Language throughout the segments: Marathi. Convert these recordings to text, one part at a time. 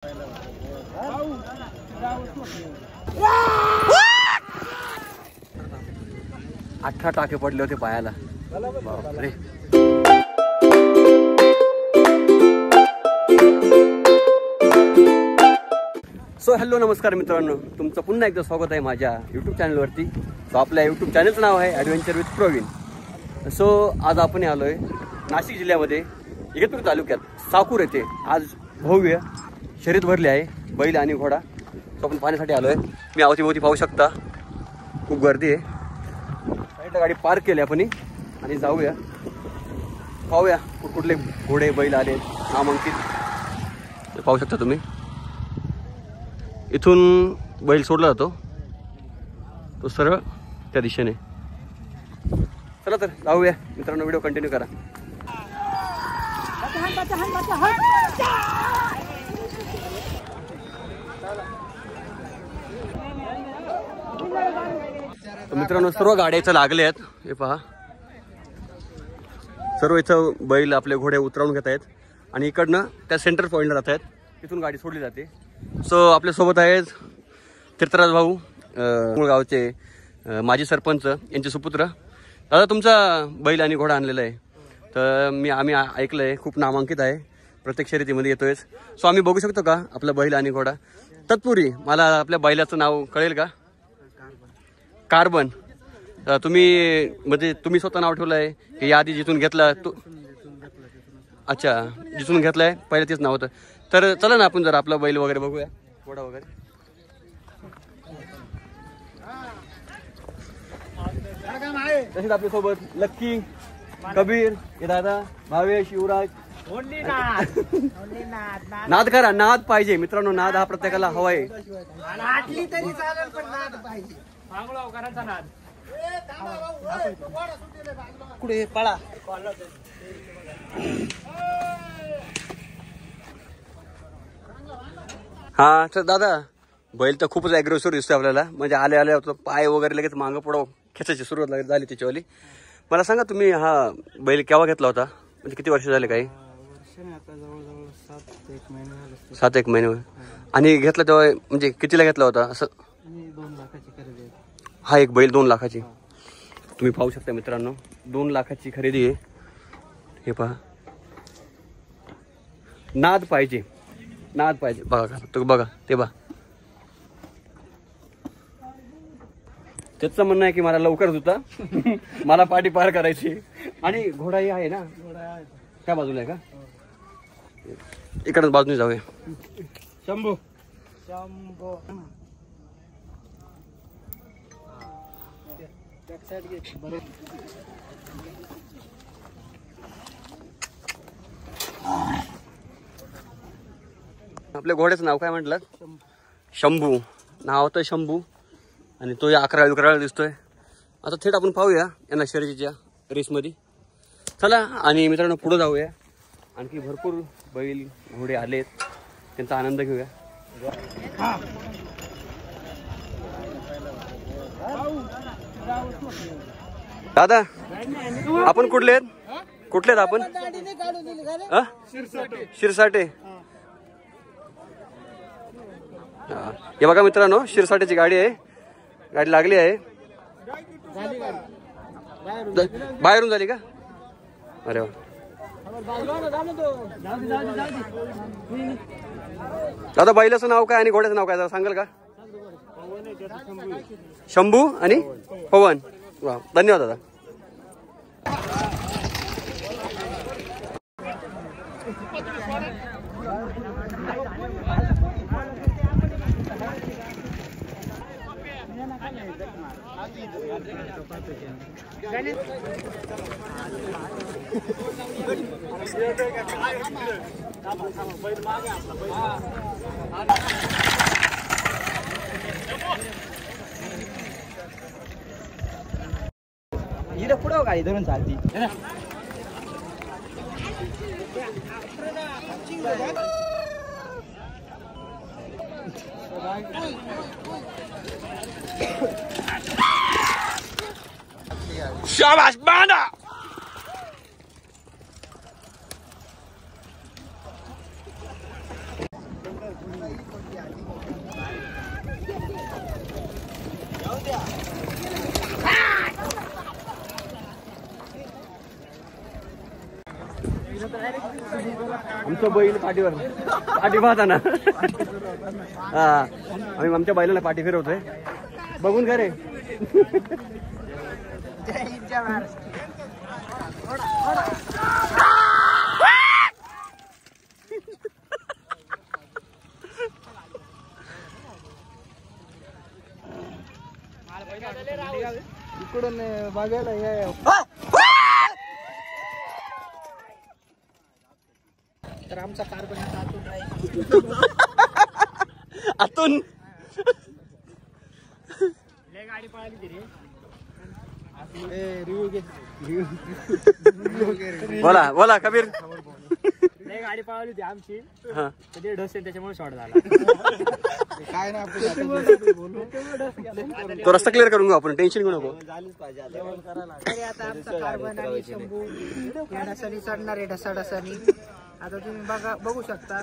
18 टाके पडले होते पायाला. बापरे. सो हॅलो नमस्कार मित्रांनो, तुमचं पुन्हा एकदा स्वागत आहे माझ्या यूट्यूब चॅनलवरती. सो आपल्या यूट्यूब चॅनलचं नाव आहे ॲडव्हेंचर विथ प्रवीण. सो आज आपण आलो आहे नाशिक जिल्ह्यामध्ये इगतपुरी तालुक्यात साकूर येथे. आज भव्य शर्यत भरली आहे बैल आणि घोडा. सो आपण पाहण्यासाठी आलो आहे. मी अवतीभोवती पाहू शकता, खूप गर्दी आहे. साईडला गाडी पार्क केली आपण आणि जाऊया, पाहूया कुठले घोडे बैल आले नामांकित. पाहू शकता तुम्ही, इथून बैल सोडला जातो तो सरळ त्या दिशेने. चला तर जाऊया मित्रांनो, व्हिडिओ कंटिन्यू करा. मित्रांनो सर्व गाड्या इथं लागले आहेत. हे पहा, सर्व इथं बैल आपले घोडे उतरवून घेत आहेत आणि इकडनं त्या सेंटर पॉईंटला जात आहेत. तिथून गाडी सोडली जाते. सो आपल्यासोबत आहेत तीर्थराज भाऊ, गावचे माजी सरपंच, यांचे सुपुत्र. दादा तुमचा बैल आणि घोडा आणलेला आहे, तर आम्ही ऐकलं आहे खूप नामांकित आहे, प्रत्येक शर्यतीमध्ये येतोय. सो आम्ही बघू शकतो का आपला बैल आणि घोडा? तत्पूर्वी मला आपल्या बैलाचं नाव कळेल का? कार्बन. तुम्ही म्हणजे तुम्ही स्वतः नाव ठेवलं आहे की याआधी जिथून घेतला तो? अच्छा, जिथून घेतलाय पहिलं तेच नाव होतं. तर चला ना आपण जर आपला बैल वगैरे बघूया, घोडा वगैरे. तसेच आपल्यासोबत लक्की, कबीर, हे दादा, भावेश, युवराज. नाद करा, नाद पाहिजे मित्रांनो. नाद हा प्रत्येकाला हवा आहे. कुठे पळा. हा तर दादा, बैल तर खूपच ॲग्रेसिव्ह दिसतोय आपल्याला. म्हणजे आल्या पाय वगैरे लगेच मागं पुढं खेचायची सुरुवात झाली त्याच्यावाली. मला सांगा तुम्ही हा बैल केव्हा घेतला होता? म्हणजे किती वर्ष झाले? काही 7-1 महिने. आणि घेतला तेव्हा म्हणजे कितीला घेतला होता असं? 2 लाखाची खरेदी. हा एक बैल 2 लाखाची. तुम्ही पाहू शकता मित्रांनो, 2 लाखाची खरेदी आहे. हे पहा, नाद पाहिजे, नाद पाहिजे. बघा तो, बघा ते बघा. त्याचं म्हणणं आहे की मला लवकरच होता, मला पाठी पार करायची. आणि घोडाही आहे ना, त्या बाजूला आहे का? इकडच बाजूने जाऊया. शंभू. आपल्या घोड्याचं नाव काय म्हटलं? शंभू. नाव होतं शंभू आणि तो या 11 दिसतोय. आता थेट आपण पाहूया यांना शर्यतीच्या रेसमध्ये. चला. आणि मित्रांनो पुढे जाऊया, आणखी भरपूर बैल घोडे आलेत, त्यांचा आनंद घेऊया. दादा आपण कुठले आहेत? कुठले आहेत आपण? शिरसाटे. हे बघा मित्रांनो, शिरसाटेची गाडी आहे, गाडी लागली आहे. बाहेरून झाली का? अरे वा. दादा बैलाचं नाव काय आणि घोड्याचं नाव काय जरा सांगाल का? शंभू आणि पवन. वा, धन्यवाद दादा. हिला पुढं गाडी धरून चालती. शाबाश बांधा. आमचं बैल पाठीवर पाठी पाहताना हा आम्ही आमच्या बैलाला पाठी फिरवतोय बघून का रे. इकडून बघायला या. तर आमचा कार्बन आतून गाडी पळाली रे. रिव्ह्यू घे. बोला बोला कबीर. गाडी पळाली होती आमची. हा कधी ढोसेल त्याच्यामुळे शॉर्ट झाला. काय नाही तो रस्ता क्लिअर करून घेऊ आपण टेन्शन घेऊ नको. तरी आता आमचा कार्बन आणि शंभू या ढसानी चढणार आहे ढसाढसानी. आता तुम्ही बघू शकता.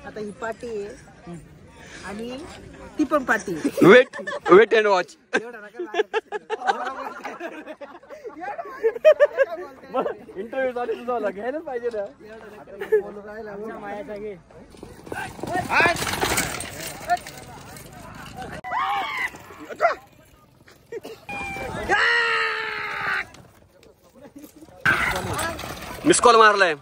आता ही पाटी आहे आणि ती पण पाटी. Wait wait and watch. Interview चालू तुझा घ्यायलाच पाहिजे ना. मायाचा घे. मिस कॉल मारलाय.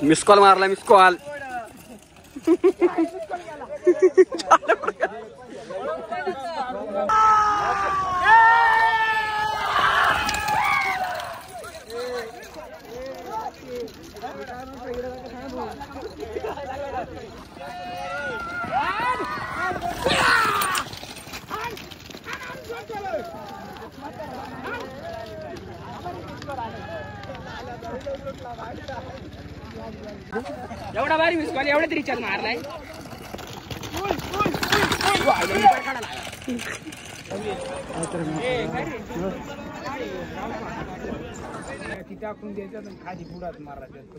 मिस कॉल मारला मिस कॉल. एवढा भारी मिस कॉल एवढा तरी रिचार्ज मारलाय. ती टाकून द्यायचं खाली पुढात मारायचं.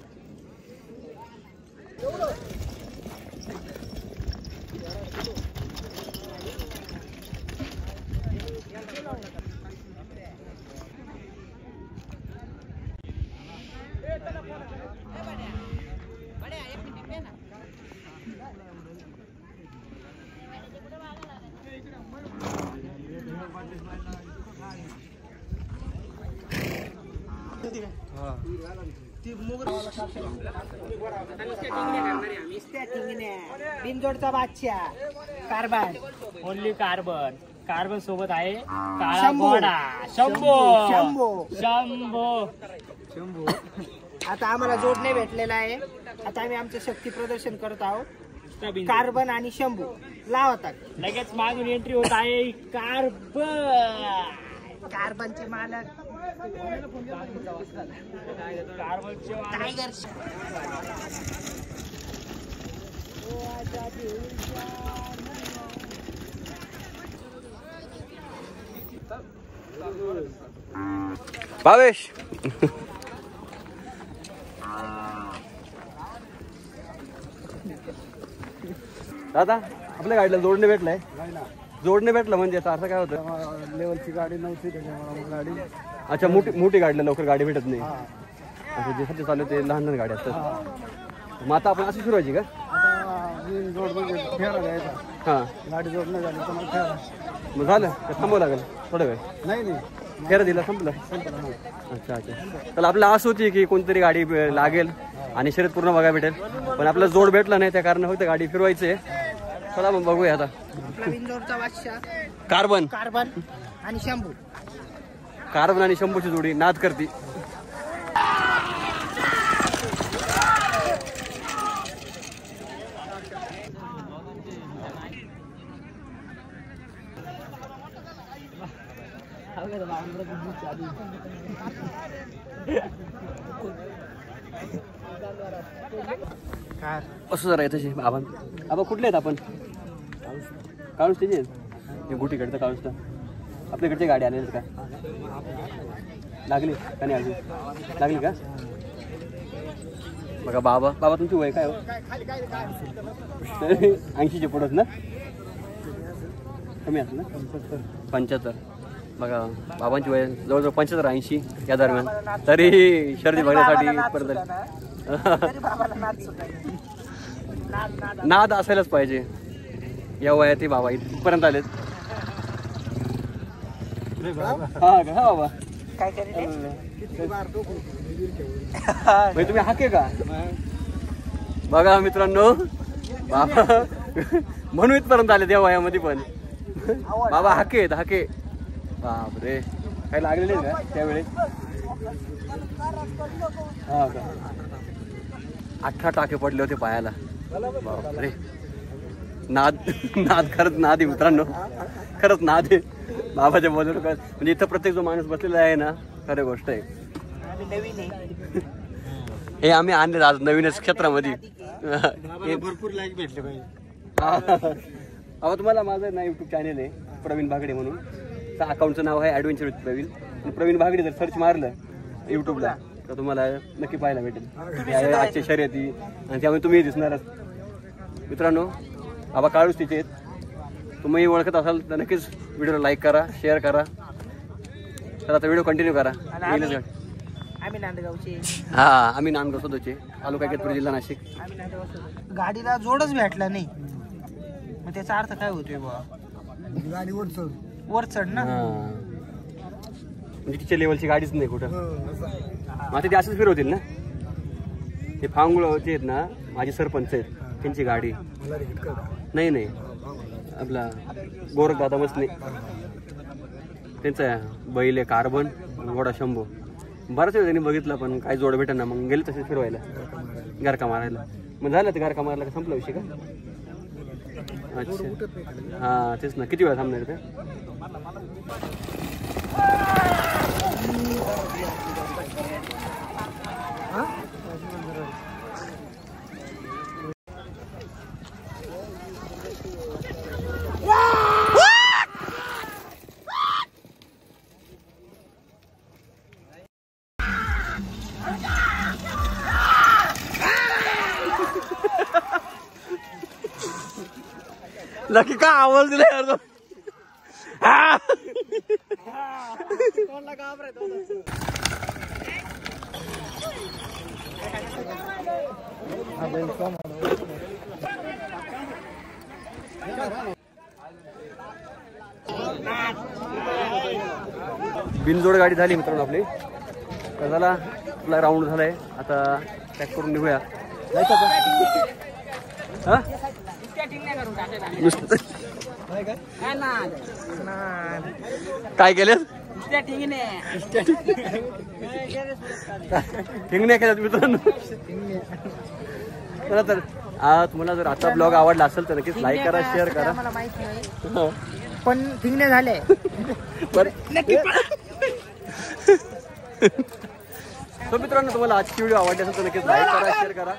बिनजोडचा बादशाह कार्बन. Only carbon. कार्बन सोबत आहे काळा शंभू. घोडा शंभू. शंभू. शंभू. शंभू. आता आम्हाला जोडणे भेटलेला आहे. आता आम्ही आमचं शक्ती प्रदर्शन करत आहोत. कार्बन आणि शंभू लावतात. लगेच मागून एंट्री होत आहे कार्बन. कार्बनचे मालक कार्बनचे टायगर. भावेश दादा आपल्या गाडीला जोडणे भेटलंय. जोडणे भेटलं म्हणजे याचा अर्थ काय होतं. लेवलची गाडी नव्हती त्याच्यामुळे गाडी. अच्छा मोठी गाडीला लवकर गाडी भेटत नाही. अच्छा जे सध्या चालू ते लहान लहान गाड्या असतात. मग आता आपण अशी फिरवायची का. फेरा द्यायचा. हां गाडी जोडणं झाली तर मग फेरा. मग झालं का थांबावं लागेल थोडं वेळ. नाही फेरा दिला संपलं. अच्छा अच्छा तर आपल्याला आस होती की कोणतरी गाडी लागेल आणि शर्यत पूर्ण बघायला भेटेल. पण आपल्याला जोड भेटला नाही त्या कारण फक्त गाडी फिरवायची आहे. चला मग बघूया आता. आपला बिनजोडचा बादशाह कार्बन कार्बन आणि शंभू. कार्बन आणि शंभूची जोडी नाद करती. असं जरा येतशी आपण कुठले आहेत आपण. काळूस त्याचे हे गुटीकडचं काळूसचं आपल्याकडची गाडी आलेली का लागली का नाही अजून लागली का. बघा बाबा बाबा तुमची वय काय हो? 80च्या पुढंच ना, कमी असं ना 75. बघा बाबांची वय जवळजवळ 75-80 या दरम्यान, तरी शर्दी बघण्यासाठी परत नाद असायलाच पाहिजे. या वयात ते बाबा इथपर्यंत आलेत. हा का बाबा काय करेल तुम्ही हाके का? बघा मित्रांनो बाबा म्हणून इथपर्यंत आले त्या वयामध्ये पण. बाबा हाके आहेत हाके. बापरे काही लागले नाही का त्यावेळेस? हा का 18 टाके पडले होते पायाला. बापरे नाद नाद खरंच नाद आहे मित्रांनो, खरंच नाद आहे बाबाच्या बोलून. म्हणजे इथं प्रत्येक जो माणूस बसलेला आहे ना, खरी गोष्ट आहे. हे आम्ही आणले आज नवीनच क्षेत्रामध्ये. भरपूर लाईक भेटले पाहिजे. अहो तुम्हाला माझं ना यूट्यूब चॅनल आहे प्रवीण बागडे म्हणून. त्या अकाउंटचं नाव आहे ॲडव्हेंचर विथ प्रवीण. प्रवीण बागडे जर सर्च मारलं यूट्यूबला तर तुम्हाला नक्की पाहायला भेटेल आजच्या शर्यती, आणि त्यामुळे तुम्ही दिसणारच. मित्रांनो बाबा काळूच तिचे आहेत. तुम्ही ओळखत असाल तर नक्कीच व्हिडिओला लाईक करा, शेअर करा. तर आता व्हिडिओ कंटिन्यू करा. आम्ही नांदगावचे. हा आम्ही नांदगाव सदोचे, तालुका केतपूर, जिल्हा नाशिक. गाडीला जोडच भेटला नाही, मग त्याचा अर्थ काय होतोय बा? गाडी वर चढ ना, म्हणजे तिच्या लेवलची गाडीच नाही कुठं. आता ते असंच फिरवतील ना. ते फांगुळावरचे आहेत ना, माझे सरपंच आहेत, त्यांची गाडी. नाही नाही आपला गोरख दादा मसने, त्यांचा बैल आहे कार्बन, घोडा शंभू. बराच वेळ त्यांनी बघितलं पण काही जोड भेटेल ना, मग गेले तसेच फिरवायला, गारका मारायला. मग झालं ते गारका मारायला का संपला विषय का? अच्छा हां तेच ना. किती वेळा थांबणार ते? नक्की का आवाज दिला यार तो? बिनजोड गाडी झाली मित्रांनो आपली. तर झाला आपला राऊंड झालाय. आता पॅक करून निघूया. हा काय केलं? ठिंगण्या केल्यात मित्रांनो. चला तर तुम्हाला जर आता ब्लॉग आवडला असेल तर नक्कीच लाईक करा, शेअर करा. मला माहित नाही पण ठिंगणे झाले. तर मित्रांनो तुम्हाला आजची व्हिडिओ आवडली असेल तर नक्कीच लाईक करा, शेअर करा,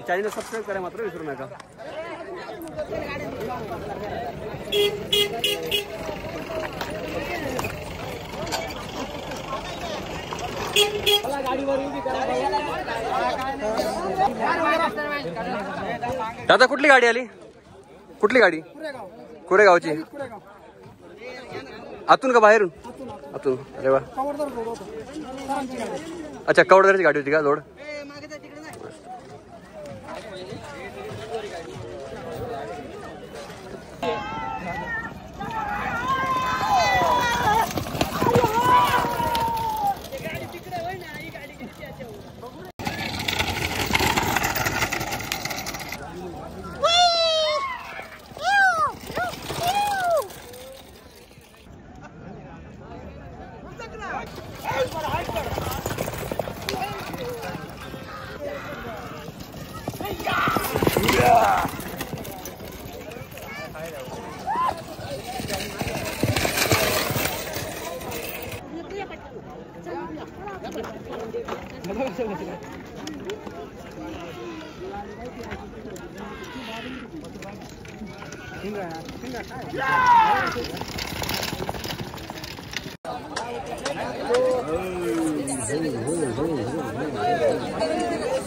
चॅनलला सबस्क्राईब करा मात्र विसरू नका. दादा कुठली गाडी आली? कुठली गाडी? कोरेगावची. आतून का बाहेरून? आतून. अरे वा. अच्छा कवडदाराची गाडी होती का जोड?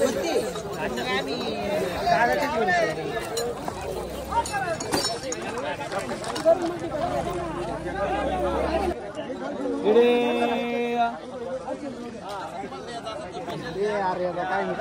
आणि आम्ही दादाचीच घेऊन अरे काय नाही